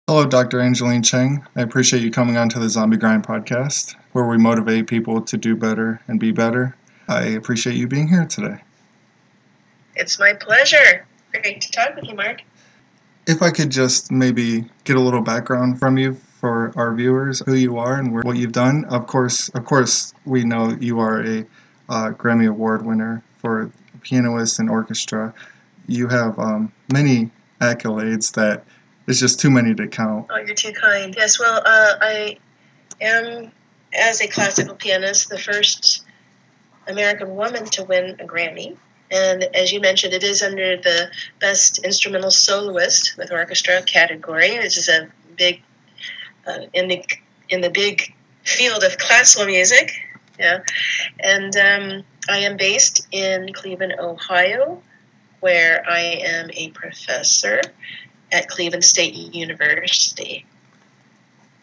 Hello, Dr. Angelin Chang. I appreciate you coming on to the Zombie Grind podcast, where we motivate people to do better and be better. I appreciate you being here today. It's my pleasure. Great to talk with you, Mark. If I could just maybe get a little background from you for our viewers, who you are and what you've done. Of course, we know you are a Grammy Award winner for pianist and orchestra. You have many accolades that it's just too many to count. Oh, you're too kind. Yes, well, I am, as a classical pianist, the first American woman to win a Grammy. And as you mentioned, it is under the Best Instrumental Soloist with Orchestra category, which is a big, in the big field of classical music. Yeah, and I am based in Cleveland, Ohio, where I am a professor at Cleveland State University.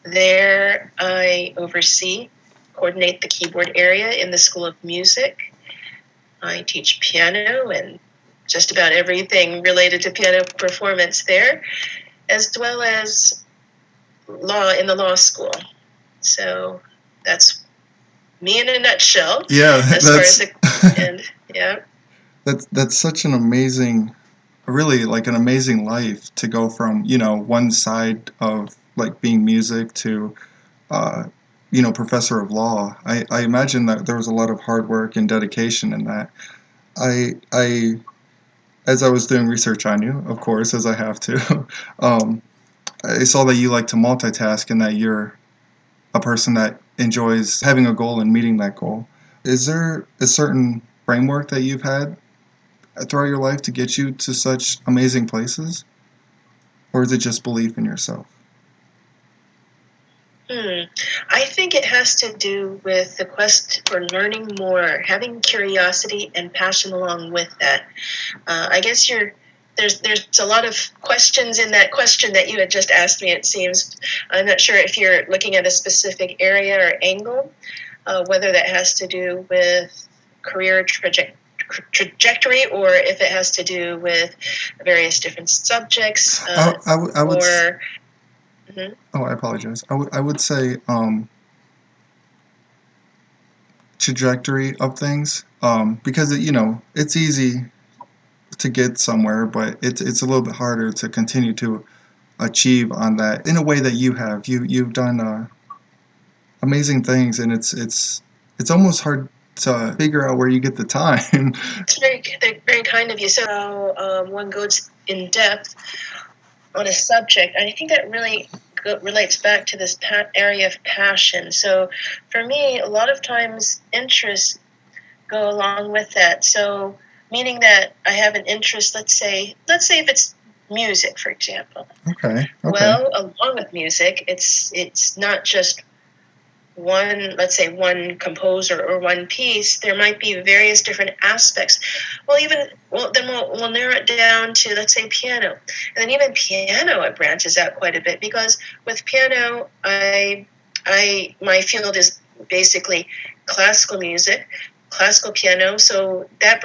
There, I coordinate the keyboard area in the School of Music. I teach piano and just about everything related to piano performance there, as well as law in the law school. So that's me in a nutshell. Yeah, yeah. That's such an amazing, really like an amazing life to go from, one side of like being music to, professor of law. I imagine that there was a lot of hard work and dedication in that. I as I was doing research on you, of course, as I have to, I saw that you like to multitask and that you're a person that enjoys having a goal and meeting that goal. Is there a certain framework that you've had throughout your life to get you to such amazing places? Or is it just belief in yourself? I think it has to do with the quest for learning more, having curiosity and passion along with that. I guess there's a lot of questions in that question that you had just asked me, it seems. I'm not sure if you're looking at a specific area or angle, whether that has to do with career trajectory or if it has to do with various different subjects. I would. Oh, I apologize. I would say trajectory of things because it's easy to get somewhere, but it's a little bit harder to continue to achieve on that in a way that you've done amazing things, and it's almost hard to figure out where you get the time. It's very kind of you. So one goes in depth on a subject, and I think that really relates back to this area of passion. So for me, a lot of times interests go along with that. So meaning that I have an interest, let's say if it's music, for example. Okay. Well, along with music, it's not just one composer or one piece. There might be various different aspects. Then we'll narrow it down to, let's say, piano. And then even piano, it branches out quite a bit, because with piano, my field is basically classical music, classical piano. So that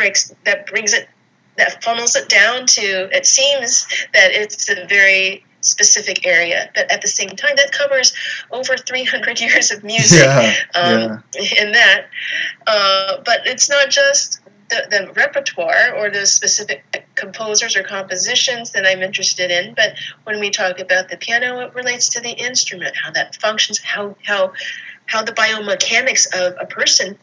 funnels it down to, it seems that it's a very specific area, but at the same time, that covers over 300 years of music in that. But it's not just the repertoire or the specific composers or compositions that I'm interested in, but when we talk about the piano, it relates to the instrument, how that functions, how the biomechanics of a person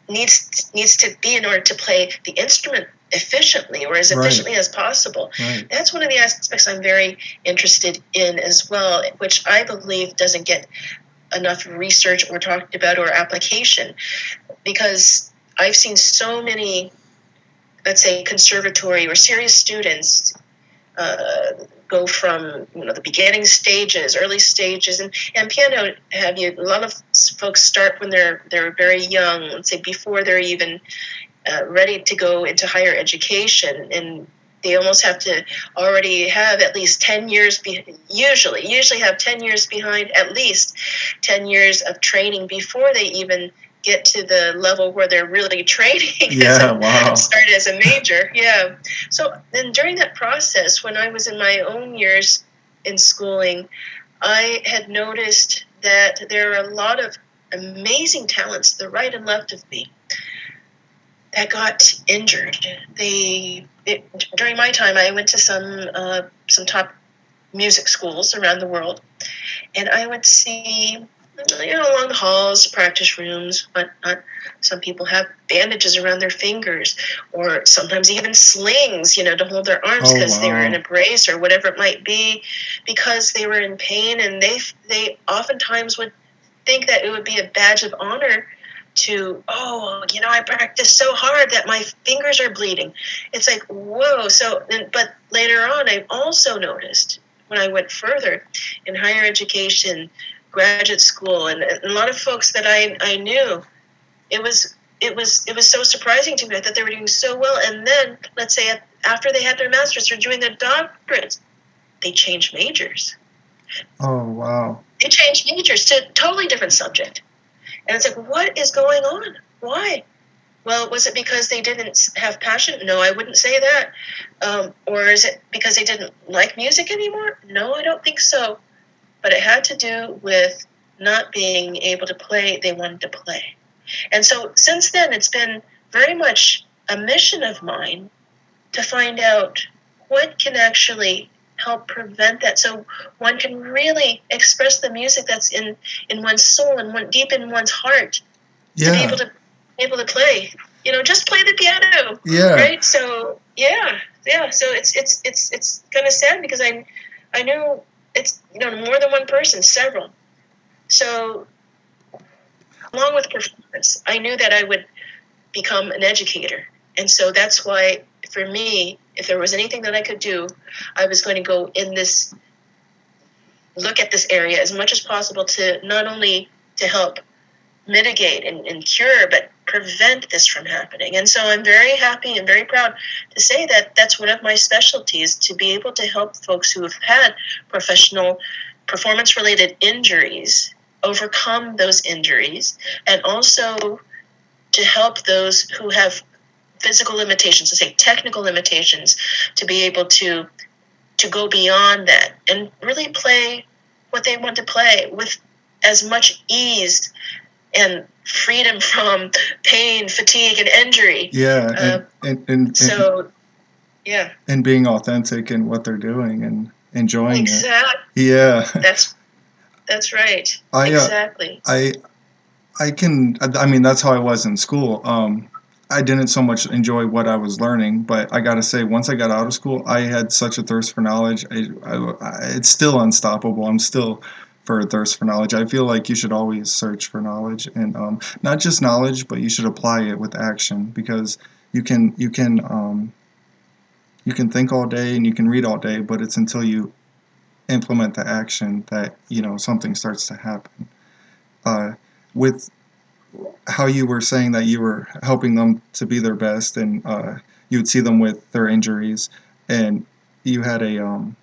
needs to be in order to play the instrument efficiently, or as efficiently as possible. Right. That's one of the aspects I'm very interested in as well, which I believe doesn't get enough research or talked about or application, because I've seen so many, let's say, conservatory or serious students go from the beginning stages, early stages, and piano a lot of folks start when they're very young, let's say before they're even ready to go into higher education, and they almost have to already have at least 10 years, usually have 10 years behind, at least 10 years of training before they even get to the level where they're really training start as a major. Yeah. So then during that process, when I was in my own years, in schooling, I had noticed that there are a lot of amazing talents to the right and left of me that got injured. During my time, I went to some top music schools around the world, and I would see, along the halls, practice rooms, whatnot, some people have bandages around their fingers, or sometimes even slings, to hold their arms because they were in a brace or whatever it might be, because they were in pain, and they oftentimes would think that it would be a badge of honor to, I practiced so hard that my fingers are bleeding. It's like, whoa. But later on, I also noticed when I went further in higher education, graduate school, and a lot of folks that I knew, it was so surprising to me that they were doing so well. And then, let's say after they had their master's or doing their doctorates, they changed majors. Oh, wow. They changed majors to a totally different subject. And it's like, what is going on? Why? Well, was it because they didn't have passion? No, I wouldn't say that. Or is it because they didn't like music anymore? No, I don't think so. But it had to do with not being able to play they wanted to play. And so since then, it's been very much a mission of mine to find out what can actually help prevent that, so one can really express the music that's in one's soul and deep in one's heart, to be able to play, just play the piano, right? So so it's kind of sad, because I knew it's more than one person, several. So along with performance, I knew that I would become an educator, and so that's why, for me, if there was anything that I could do, I was going to go look at this area as much as possible, to not only to help mitigate and cure, but prevent this from happening. And so I'm very happy and very proud to say that that's one of my specialties, to be able to help folks who have had professional performance-related injuries overcome those injuries, and also to help those who have physical limitations, let's say technical limitations, to be able to go beyond that and really play what they want to play with as much ease and freedom from pain, fatigue, and injury. And being authentic in what they're doing and enjoying it. Yeah. That's right. Exactly. I mean, that's how I was in school. I didn't so much enjoy what I was learning, but I gotta say, once I got out of school, I had such a thirst for knowledge. It's still unstoppable. I'm still for a thirst for knowledge. I feel like you should always search for knowledge, and not just knowledge, but you should apply it with action, because you can think all day and you can read all day, but it's until you implement the action that something starts to happen. With how you were saying that you were helping them to be their best, and you would see them with their injuries, and you had an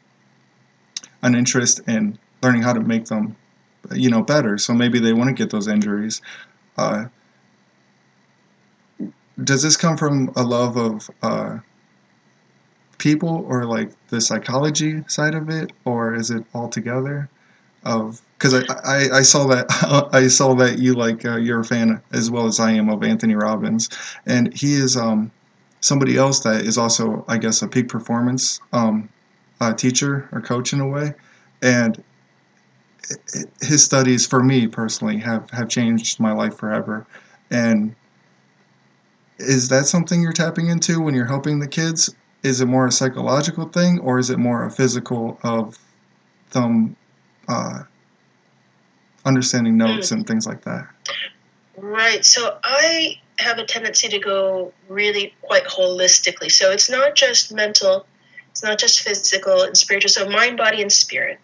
interest in learning how to make them better, so maybe they wouldn't get those injuries. Does this come from a love of people, or like the psychology side of it, or is it all together? Because I saw that I saw that you're a fan, as well as I am, of Anthony Robbins, and he is somebody else that is also, I guess, a peak performance teacher or coach in a way, and his studies, for me personally, have changed my life forever. And is that something you're tapping into when you're helping the kids? Is it more a psychological thing, or is it more a physical of them understanding notes and things like that? Right. So I have a tendency to go really quite holistically. So it's not just mental, it's not just physical and spiritual. So mind, body, and spirit,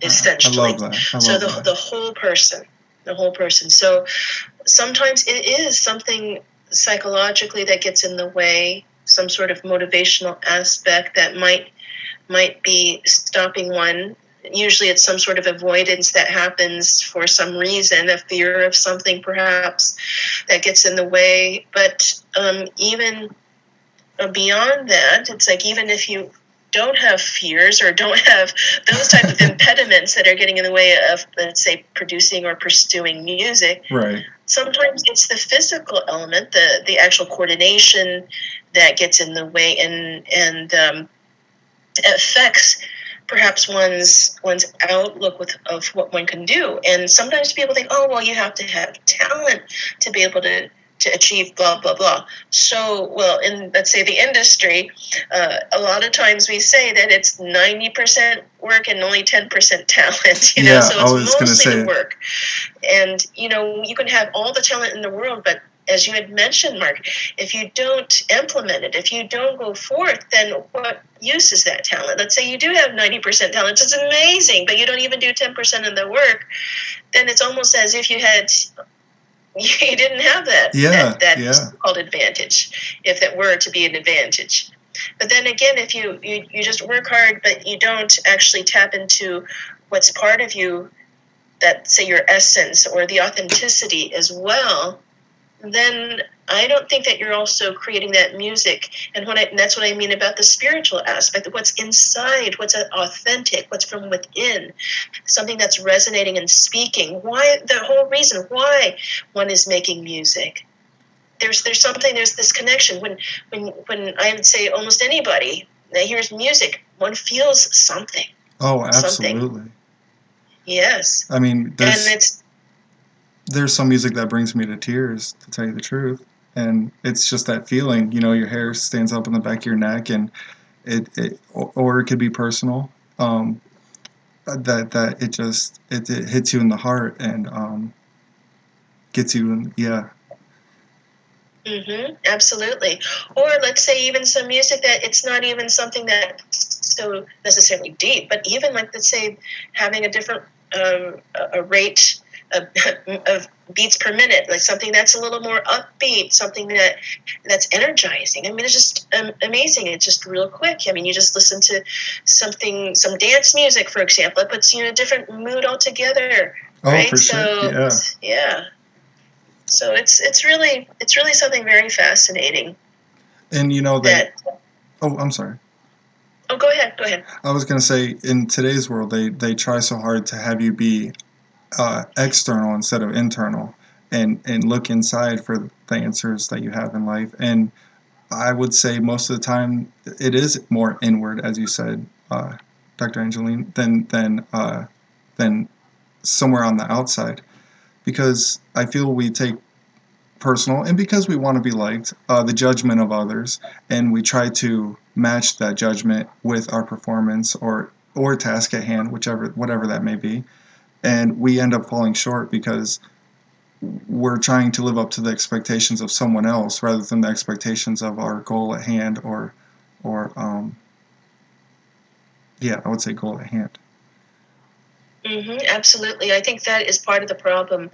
essentially. I love that. So the whole person, the whole person. So sometimes it is something psychologically that gets in the way, some sort of motivational aspect that might be stopping one. Usually it's some sort of avoidance that happens for some reason, a fear of something perhaps that gets in the way. But even beyond that, it's like, even if you don't have fears or don't have those type of impediments that are getting in the way of, let's say, producing or pursuing music. Right. Sometimes it's the physical element, the actual coordination that gets in the way and affects perhaps one's outlook of what one can do. And sometimes people think, oh well, you have to have talent to be able to achieve blah blah blah. So, well, in, let's say, the industry, a lot of times we say that it's 90% work and only 10% talent. Yeah, so I it's was gonna mostly say the work. And you can have all the talent in the world, but as you had mentioned, Mark, if you don't implement it, if you don't go forth, then what use is that talent? Let's say you do have 90% talent, it's amazing, but you don't even do 10% of the work, then it's almost as if you didn't have that so-called advantage, if that were to be an advantage. But then again, if you just work hard, but you don't actually tap into what's part of you, that, say, your essence or the authenticity as well, then I don't think that you're also creating that music. And that's what I mean about the spiritual aspect, what's inside, what's authentic, what's from within, something that's resonating and speaking. Why, the whole reason why one is making music. There's this connection. When I would say almost anybody that hears music, one feels something. Oh, absolutely. Something. Yes. I mean, And there's some music that brings me to tears, to tell you the truth. And it's just that feeling, your hair stands up on the back of your neck, and or it could be personal. That it hits you in the heart and gets you in, yeah. Absolutely. Or let's say even some music that it's not even something that's so necessarily deep, but even, like, let's say, having a different a rate of beats per minute, like something that's a little more upbeat, something that's energizing. I mean, it's just amazing. It's just real quick. I mean, you just listen to some dance music, for example. It puts you in a different mood altogether, right? For sure. Yeah. So it's really something very fascinating. And that. Oh, I'm sorry. Oh, go ahead. I was gonna say, in today's world, they try so hard to have you be external instead of internal, and look inside for the answers that you have in life. And I would say most of the time it is more inward, as you said, Dr. Angelin, than somewhere on the outside, because I feel we take personal, and because we want to be liked, the judgment of others, and we try to match that judgment with our performance or task at hand, whatever that may be, and we end up falling short because we're trying to live up to the expectations of someone else rather than the expectations of our goal at hand, or I would say goal at hand. Absolutely. I think that is part of the problem.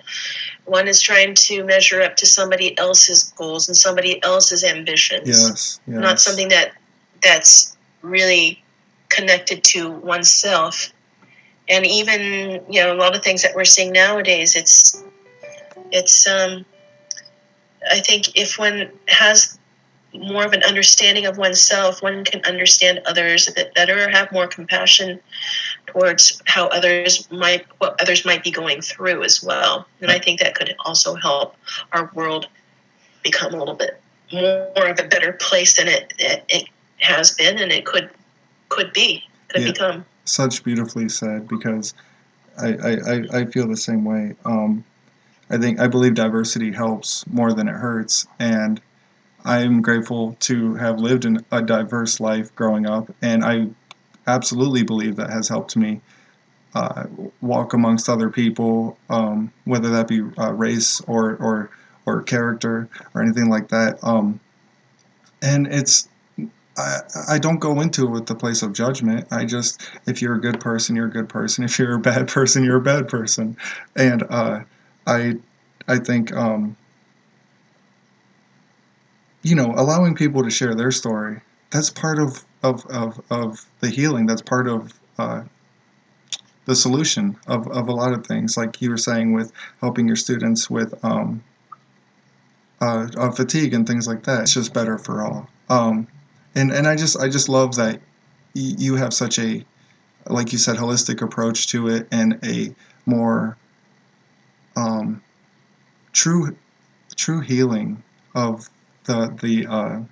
One is trying to measure up to somebody else's goals and somebody else's ambitions. Yes. Not something that's really connected to oneself. And even, a lot of things that we're seeing nowadays, it's I think if one has more of an understanding of oneself, one can understand others a bit better, have more compassion towards what others might be going through as well. And I think that could also help our world become a little bit more of a better place than it has been, and it could become. Such beautifully said, because I feel the same way. I believe diversity helps more than it hurts, and I'm grateful to have lived in a diverse life growing up, and I absolutely believe that has helped me walk amongst other people, whether that be race or character or anything like that. And I don't go into it with the place of judgment. If you're a good person, you're a good person. If you're a bad person, you're a bad person. And I think allowing people to share their story, that's part of the healing. That's part of the solution of a lot of things, like you were saying, with helping your students with fatigue and things like that. It's just better for all. And I just love that you have such a, like you said, holistic approach to it, and a more um, true true healing of the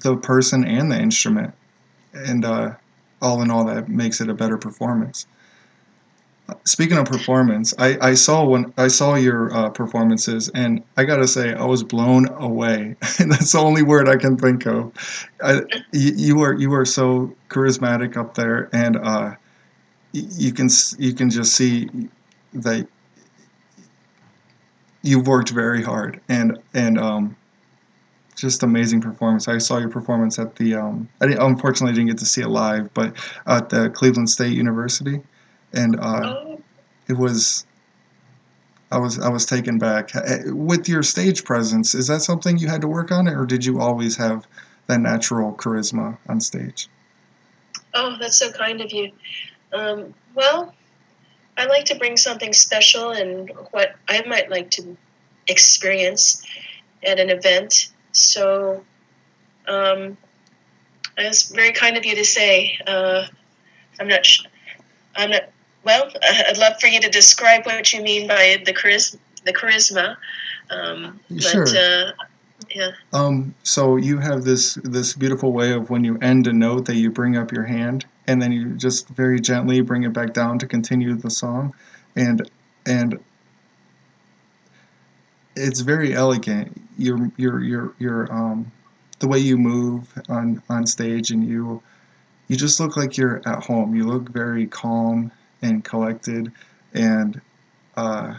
the person and the instrument, and all in all, that makes it a better performance. Speaking of performance, I saw your performances, and I gotta say I was blown away. That's the only word I can think of. You are so charismatic up there, and you can just see that you've worked very hard, and just amazing performance. I saw your performance at the unfortunately didn't get to see it live, but at the Cleveland State University, and Oh, it was I was taken back. With your stage presence. Is that something you had to work on, or did you always have that natural charisma on stage? oh, that's so kind of you. Well, I like to bring something special and what I might like to experience at an event. So that's very kind of you to say. I'm not. I'm not. Well, I'd love for you to describe what you mean by the charisma. But Sure. yeah. So you have this beautiful way of when you end a note that you bring up your hand and then you just very gently bring it back down to continue the song, and and it's very elegant. Your the way you move on stage, and you just look like you're at home. You look very calm and collected, and uh,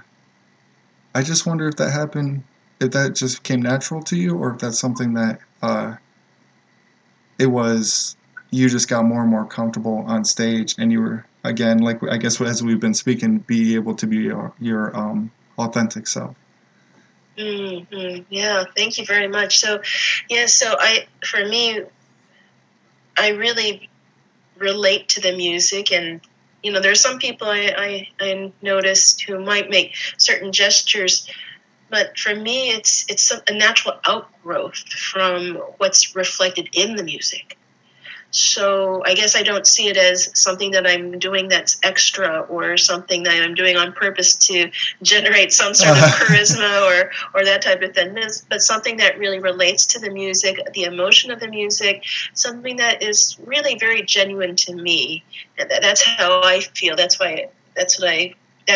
I just wonder if that happened, if that just came natural to you, or if that's something that it was you just got more and more comfortable on stage, and you were again, like I guess as we've been speaking, be able to be your authentic self. Yeah, thank you very much. So, yeah, for me, I really relate to the music, and there's some people I noticed who might make certain gestures, but for me, it's a natural outgrowth from what's reflected in the music. So I guess I don't see it as something that I'm doing that's extra or something that I'm doing on purpose to generate some sort of charisma or that type of thing. But something that really relates to the music, the emotion of the music, something that is really very genuine to me. And that's how I feel. That's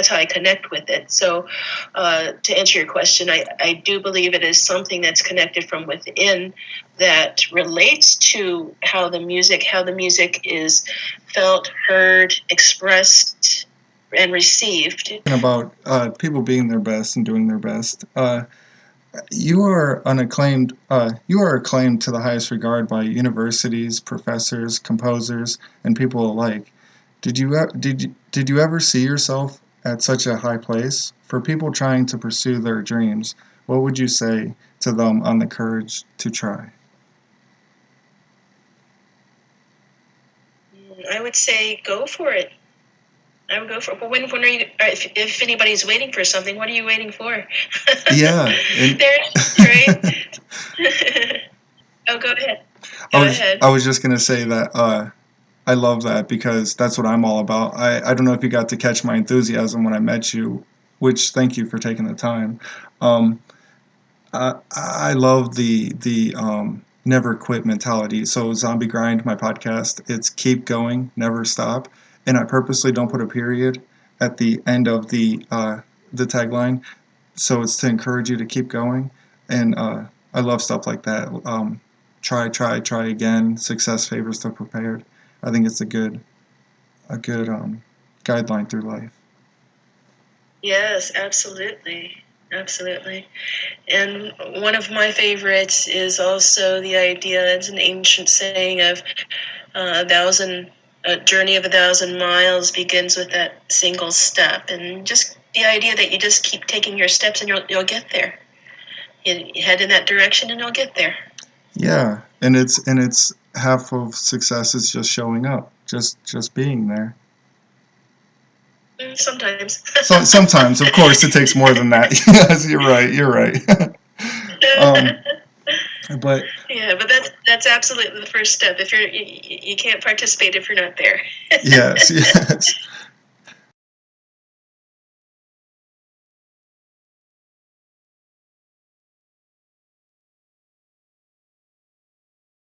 how I connect with it. So, to answer your question, I do believe it is something that's connected from within that relates to how the music is felt, heard, expressed, and received. About people being their best and doing their best. You are an acclaimed. You are acclaimed to the highest regard by universities, professors, composers, and people alike. Did you ever see yourself at such a high place? For people trying to pursue their dreams, what would you say to them on the courage to try? I would say go for it. I would go for it. But when are you? If anybody's waiting for something, what are you waiting for? Yeah, and There's right. Oh, go ahead. Go ahead. I was just gonna say that I love that because that's what I'm all about. I don't know if you got to catch my enthusiasm when I met you, which thank you for taking the time. Um, I love the never quit mentality. So Zombie Grind, my podcast, it's keep going, never stop, and I purposely don't put a period at the end of the tagline. So it's to encourage you to keep going, and I love stuff like that. Try again. Success favors the prepared. I think it's a good guideline through life. Yes, absolutely. Absolutely. And one of my favorites is also the idea, it's an ancient saying of a journey of 1,000 miles begins with that single step. And just the idea that you just keep taking your steps and you'll get there. You head in that direction and you'll get there. Yeah, and it's half of success is just showing up, just being there. Sometimes. So sometimes, of course, it takes more than that. Yes, you're right. You're right. um, But Yeah, but that's absolutely the first step. If you can't participate if you're not there. yes, yes.